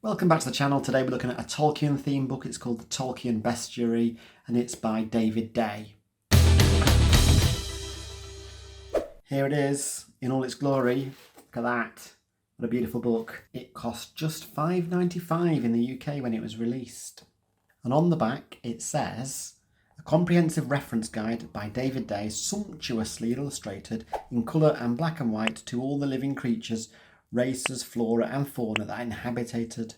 Welcome back to the channel. Today we're looking at a Tolkien theme book. It's called The Tolkien Bestiary and it's by David Day. Here it is in all its glory. Look at that. What a beautiful book. It cost just $5.95 in the UK when it was released. And on the back it says, a comprehensive reference guide by David Day, sumptuously illustrated in colour and black and white to all the living creatures, races, flora and fauna that inhabited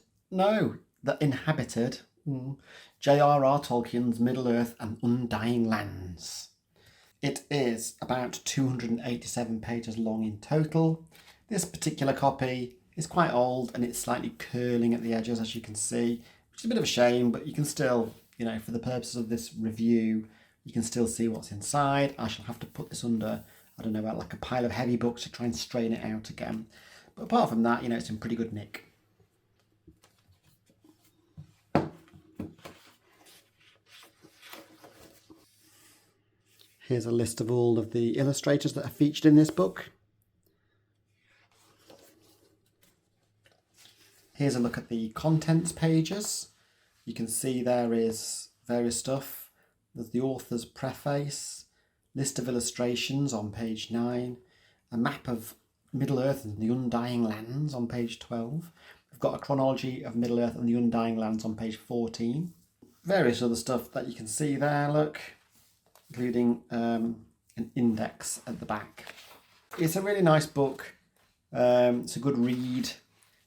J.R.R. Tolkien's Middle-earth and Undying lands. It is about 287 pages long in total. This particular copy is quite old and it's slightly curling at the edges, as you can see, which is a bit of a shame, but you can still, for the purposes of this review, you can still see what's inside. I shall have to put this under, like a pile of heavy books to try and strain it out again. But apart from that, it's in pretty good nick. Here's a list of all of the illustrators that are featured in this book. Here's a look at the contents pages. You can see there is various stuff. There's the author's preface, list of illustrations on page 9, a map of Middle-earth and the Undying lands on page 12. We've got a chronology of Middle-earth and the Undying lands on page 14. Various other stuff that you can see there, look, including an index at the back. It's a really nice book. It's a good read,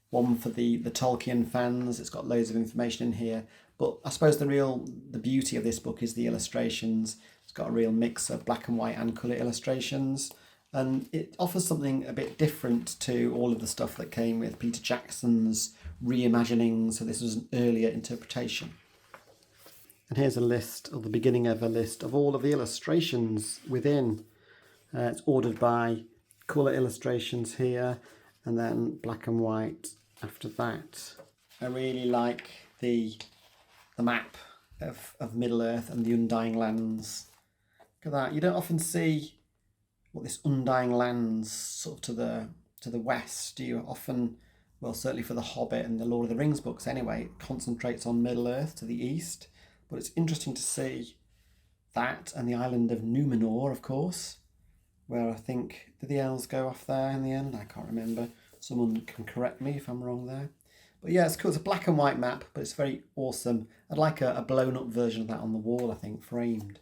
one for the Tolkien fans. It's got loads of information in here. But I suppose the beauty of this book is the illustrations. It's got a real mix of black and white and colour illustrations. And it offers something a bit different to all of the stuff that came with Peter Jackson's reimagining. So this was an earlier interpretation. And here's a list, or the beginning of a list, of all of the illustrations within. It's ordered by colour illustrations here, and then black and white after that. I really like the map of Middle-earth and the Undying lands. Look at that. You don't often see what this Undying lands sort of to the west. You often, well, certainly for The Hobbit and the Lord of the Rings books anyway, it concentrates on Middle-earth to the east. But it's interesting to see that and the island of Numenor, of course, where I think, did the elves go off there in the end? I can't remember. Someone can correct me if I'm wrong there. But yeah, it's cool. It's a black and white map, but it's very awesome. I'd like a blown up version of that on the wall, I think, framed.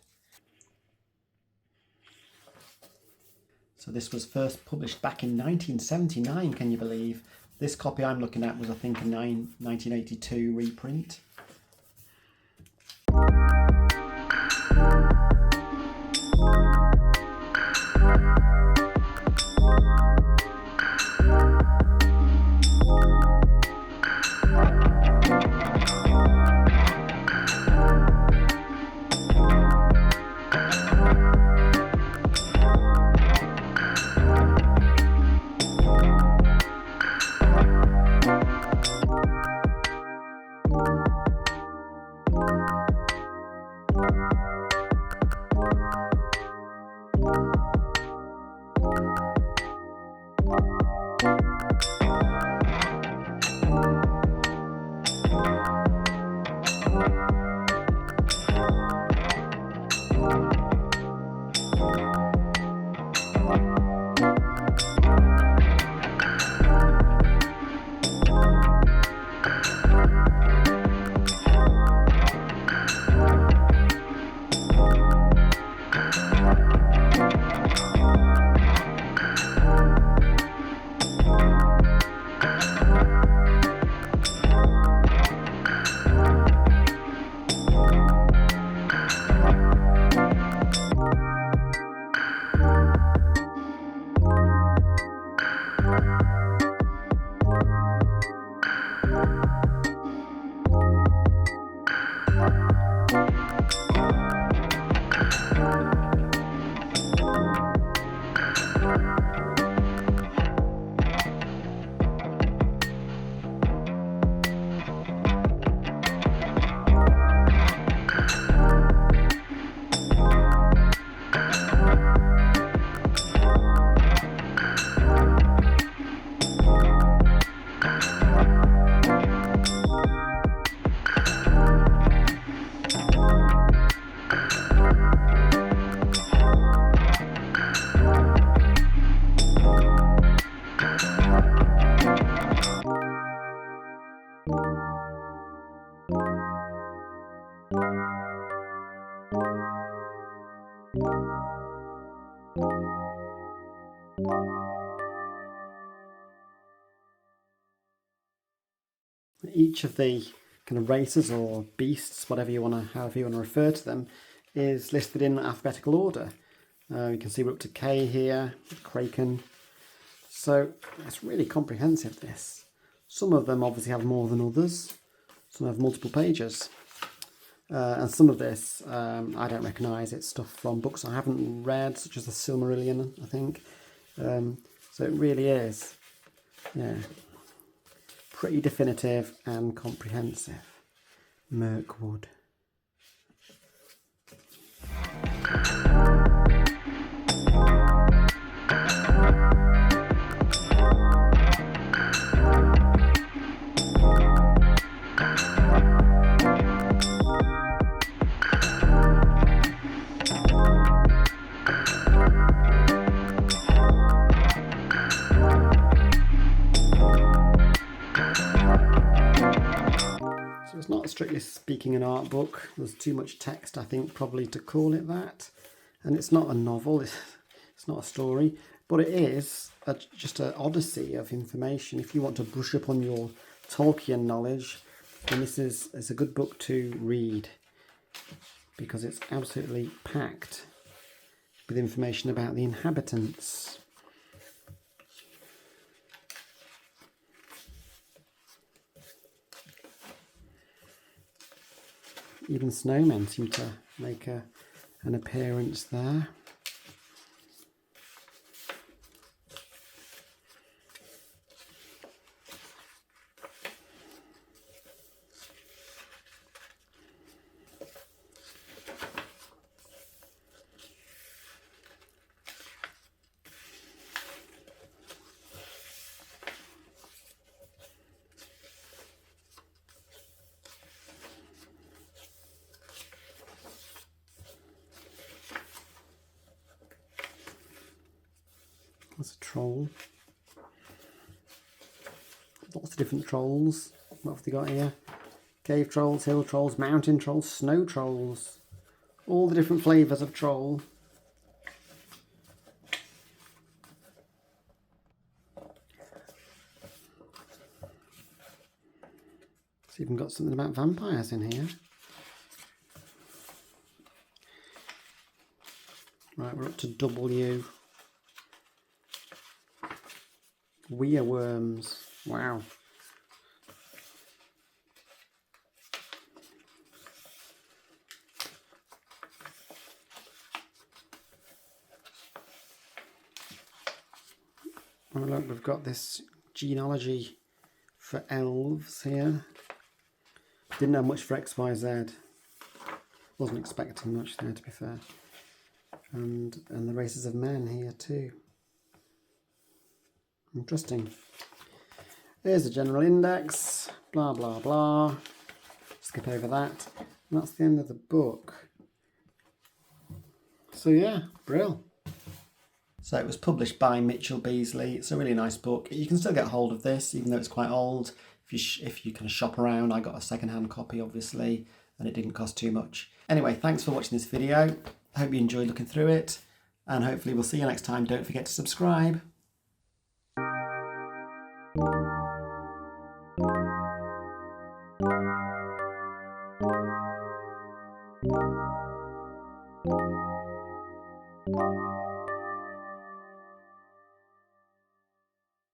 So this was first published back in 1979, can you believe? This copy I'm looking at was, I think, a 1982 reprint. Each of the kind of races or beasts, however you want to refer to them, is listed in alphabetical order. You can see we're up to K here, Kraken. So it's really comprehensive, this. Some of them obviously have more than others. Some have multiple pages. And some of this I don't recognise. It's stuff from books I haven't read, such as the Silmarillion, I think. So it really is, yeah, pretty definitive and comprehensive. Mirkwood. So it's not strictly speaking an art book. There's too much text, I think, probably to call it that. And it's not a novel, it's not a story, but it is just an odyssey of information. If you want to brush up on your Tolkien knowledge, then it's a good book to read, because it's absolutely packed with information about the inhabitants. Even snowmen seem to make an appearance there. That's a troll. Lots of different trolls. What have they got here? Cave trolls, hill trolls, mountain trolls, snow trolls. All the different flavours of troll. It's even got something about vampires in here. Right, we're up to W. Weirworms. Wow. Oh look, we've got this genealogy for elves here. Didn't have much for XYZ. Wasn't expecting much there, to be fair. And the races of men here too. Interesting. Here's the general index, blah blah blah. Skip over that. And that's the end of the book. So yeah, brill. So it was published by Mitchel Beazley. It's a really nice book. You can still get hold of this, even though it's quite old. If you kind of shop around, I got a second-hand copy, obviously, and it didn't cost too much. Anyway, thanks for watching this video. I hope you enjoyed looking through it, and hopefully we'll see you next time. Don't forget to subscribe. Thank you.